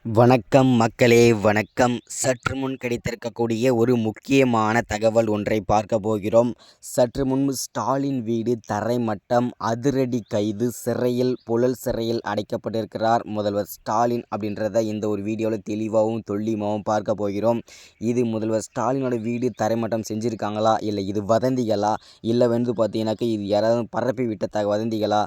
வணக்கம் மக்களே, வணக்கம். சற்று முன் கிடைத்திருக்கக்கூடிய ஒரு முக்கியமான தகவல் ஒன்றை பார்க்க போகிறோம். சற்று முன்பு ஸ்டாலின் வீடு தரைமட்டம், அதிரடி கைது, சிறையில் புழல் சிறையில் அடைக்கப்பட்டிருக்கிறார் முதல்வர் ஸ்டாலின் அப்படின்றத இந்த ஒரு வீடியோவில் தெளிவாகவும் துல்லியமாகவும் பார்க்க போகிறோம். இது முதல்வர் ஸ்டாலினோட வீடு தரைமட்டம் செஞ்சுருக்காங்களா, இல்லை இது வதந்திகளா, இல்லை வந்து பார்த்தீங்கன்னாக்கா இது யாராவது பரப்பி விட்ட வதந்திகளா,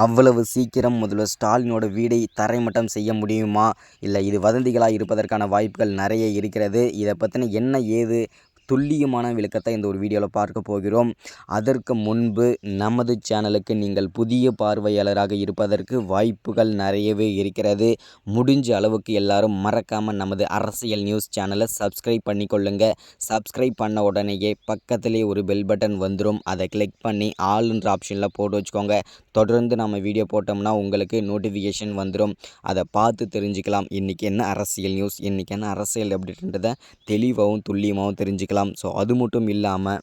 அவ்வளவு சீக்கிரம் முதல்வர் ஸ்டாலினோட வீடை தரைமட்டம் செய்ய முடியுமா, இல்லை இது வதந்திகளாக இருப்பதற்கான வாய்ப்புகள் நிறைய இருக்கிறது. இதை பற்றின என்ன ஏது துல்லியமான விளக்கத்தை இந்த ஒரு வீடியோவில் பார்க்க போகிறோம். அதற்கு முன்பு நமது சேனலுக்கு நீங்கள் புதிய பார்வையாளராக இருப்பதற்கு வாய்ப்புகள் நிறையவே இருக்கிறது. முடிஞ்ச அளவுக்கு எல்லாரும் மறக்காமல் நமது அரசியல் நியூஸ் சேனலை சப்ஸ்கிரைப் பண்ணிக்கொள்ளுங்க. சப்ஸ்கிரைப் பண்ண உடனேயே பக்கத்திலே ஒரு பெல் பட்டன் வந்துடும். அதை கிளிக் பண்ணி ஆல்ன்ற ஆப்ஷனில் போட்டு வச்சுக்கோங்க. தொடர்ந்து நம்ம வீடியோ போட்டோம்னா உங்களுக்கு நோட்டிஃபிகேஷன் வந்துடும். அதை பார்த்து தெரிஞ்சுக்கலாம் இன்றைக்கி என்ன அரசியல் நியூஸ், இன்றைக்கி என்ன அரசியல் அப்படின்றத தெளிவாகவும் துல்லியமாகவும் தெரிஞ்சுக்கலாம். ஸோ அது மட்டும் இல்லாமல்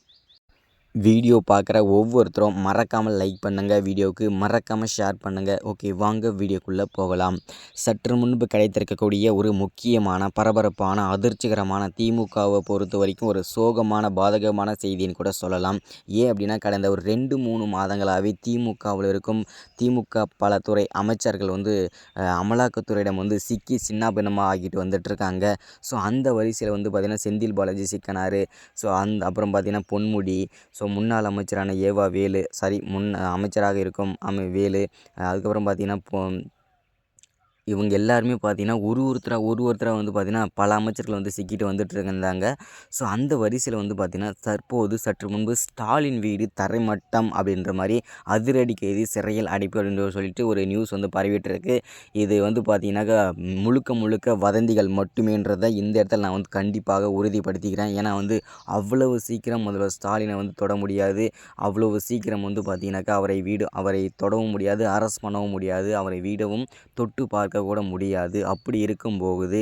வீடியோ பார்க்குற ஒவ்வொருத்தரும் மறக்காமல் லைக் பண்ணுங்கள், வீடியோவுக்கு மறக்காமல் ஷேர் பண்ணுங்கள். ஓகே, வாங்க வீடியோக்குள்ளே போகலாம். சற்று முன்பு கிடைத்திருக்கக்கூடிய ஒரு முக்கியமான பரபரப்பான அதிர்ச்சிகரமான திமுகவை பொறுத்த வரைக்கும் ஒரு சோகமான பாதகமான செய்தின்னு கூட சொல்லலாம். ஏன் அப்படின்னா கடந்த ஒரு 2-3 மாதங்களாகவே திமுகவில் இருக்கும் திமுக பல துறை அமைச்சர்கள் வந்து அமலாக்கத்துறையிடம் வந்து சிக்கி சின்னாபின்னமாக ஆகிட்டு வந்துட்டுருக்காங்க. ஸோ அந்த வரிசையில் வந்து பார்த்திங்கன்னா செந்தில் பாலாஜி சிக்கினார். ஸோ அப்புறம் பார்த்திங்கன்னா பொன்முடி, ஸோ முன்னாள் அமைச்சரான ஏவா வேலு, அமைச்சராக இருக்கும் வேலு, அதுக்கப்புறம் பார்த்திங்கன்னா இவங்க எல்லாருமே பார்த்திங்கன்னா ஒருத்தராக வந்து பார்த்திங்கன்னா பல அமைச்சர்கள் வந்து சிக்கிட்டு வந்துட்டு இருந்தாங்க. ஸோ அந்த வரிசையில் வந்து பார்த்திங்கன்னா தற்போது சற்று முன்பு ஸ்டாலின் வீடு தரைமட்டம் அப்படின்ற மாதிரி அதிரடி கைதி, சிறையில் அடைப்பு அப்படின்ற சொல்லிட்டு ஒரு நியூஸ் வந்து பரவிட்டுருக்கு. இது வந்து பார்த்திங்கனாக்கா முழுக்க வதந்திகள் மட்டுமேன்றதை இந்த இடத்துல நான் வந்து கண்டிப்பாக உறுதிப்படுத்திக்கிறேன். ஏன்னா வந்து அவ்வளவு சீக்கிரம் முதல்வர் ஸ்டாலினை வந்து தொட முடியாது. அவ்வளவு சீக்கிரம் வந்து பார்த்திங்கனாக்கா அவரை தொடவும் முடியாது, அரெஸ்ட் பண்ணவும் முடியாது, அவரை வீடவும் தொட்டு பார்க்க கூட முடியாது. அப்படி இருக்கும்போது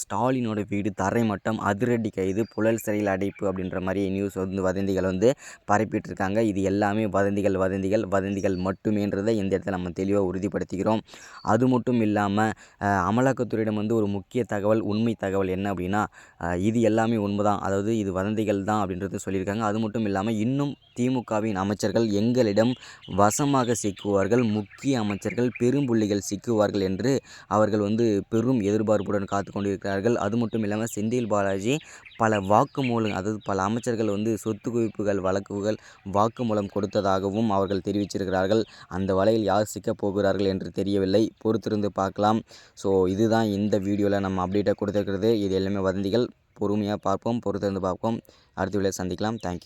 ஸ்டாலினோட வீடு தரைமட்டம், அதிரடி கைது, புழல் சிறையில் அடைப்பு அப்படின்ற மாதிரி நியூஸ் வந்து வதந்திகள் வந்து பரப்பிட்டுருக்காங்க. இது எல்லாமே வதந்திகள் மட்டுமேன்றதை இந்த இடத்துல நம்ம தெளிவாக உறுதிப்படுத்திக்கிறோம். அது மட்டும் இல்லாமல் அமலாக்கத்துறையிடம் வந்து ஒரு முக்கிய தகவல், உண்மை தகவல் என்ன அப்படின்னா இது எல்லாமே உண்மைதான், அதாவது இது வதந்திகள் தான் அப்படின்றது சொல்லியிருக்காங்க. அது மட்டும் இல்லாமல் இன்னும் திமுகவின் அமைச்சர்கள் எங்களிடம் வசமாக சிக்குவார்கள், முக்கிய அமைச்சர்கள் பெரும்புள்ளிகள் சிக்குவார்கள் என்று அவர்கள் வந்து பெரும் எதிர்பார்ப்புடன் காத்து கொண்டிருக்கிறார்கள். அது மட்டும் இல்லாமல் செந்தில் பாலாஜி பல அதாவது பல அமைச்சர்கள் வந்து சொத்து குவிப்புகள் வழக்குகள் வாக்குமூலம் கொடுத்ததாகவும் அவர்கள் தெரிவிச்சிருக்கிறார்கள். அந்த வலையில் யார் சிக்கப் போகிறார்கள் என்று தெரியவில்லை, பொறுத்திருந்து பார்க்கலாம். ஸோ இதுதான் இந்த வீடியோவில் நம்ம அப்டேட்டாக கொடுத்துருக்கிறது. இது எல்லாமே வதந்திகள். பொறுமையாக பார்ப்போம், பொறுத்திருந்து பார்ப்போம். அடுத்த வீடியோவில் சந்திக்கலாம். தேங்க்யூ.